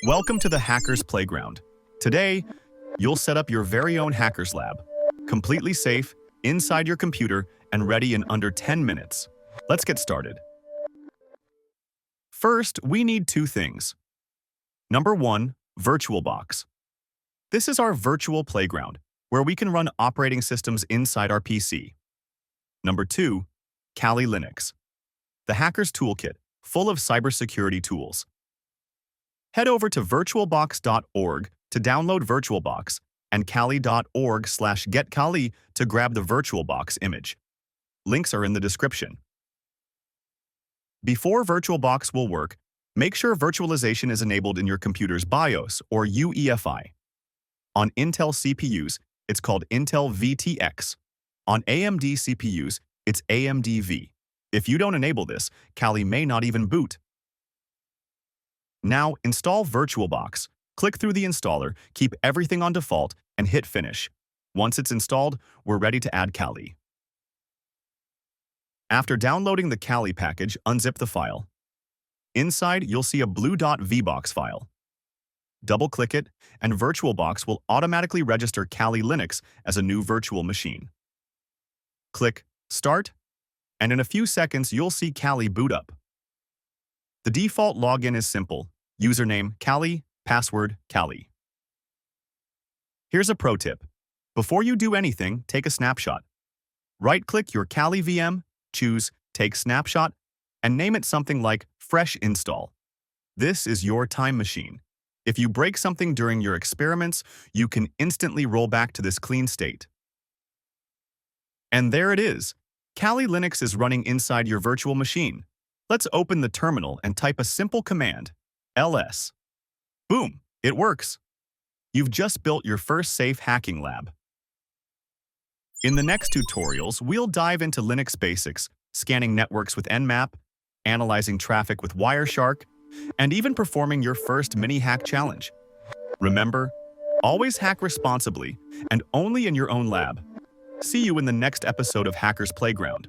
Welcome to the Hackers Playground. Today, you'll set up your very own Hackers Lab, completely safe, inside your computer, and ready in under 10 minutes. Let's get started. First, we need two things. Number one, VirtualBox. This is our virtual playground, where we can run operating systems inside our PC. Number two, Kali Linux, the Hacker's Toolkit, full of cybersecurity tools. Head over to virtualbox.org to download VirtualBox and kali.org/getkali to grab the VirtualBox image. Links are in the description. Before VirtualBox will work, make sure virtualization is enabled in your computer's BIOS or UEFI. On Intel CPUs, it's called Intel VTX. On AMD CPUs, it's AMD-V. If you don't enable this, Kali may not even boot. Now, install VirtualBox. Click through the installer, keep everything on default, and hit Finish. Once it's installed, we're ready to add Kali. After downloading the Kali package, unzip the file. Inside, you'll see a blue .vbox file. Double-click it, and VirtualBox will automatically register Kali Linux as a new virtual machine. Click Start, and in a few seconds, you'll see Kali boot up. The default login is simple. Username Kali, password Kali. Here's a pro tip. Before you do anything, take a snapshot. Right-click your Kali VM, choose Take Snapshot, and name it something like Fresh Install. This is your time machine. If you break something during your experiments, you can instantly roll back to this clean state. And there it is. Kali Linux is running inside your virtual machine. Let's open the terminal and type a simple command, ls. Boom, it works. You've just built your first safe hacking lab. In the next tutorials, we'll dive into Linux basics, scanning networks with Nmap, analyzing traffic with Wireshark, and even performing your first mini-hack challenge. Remember, always hack responsibly and only in your own lab. See you in the next episode of Hackers Playground.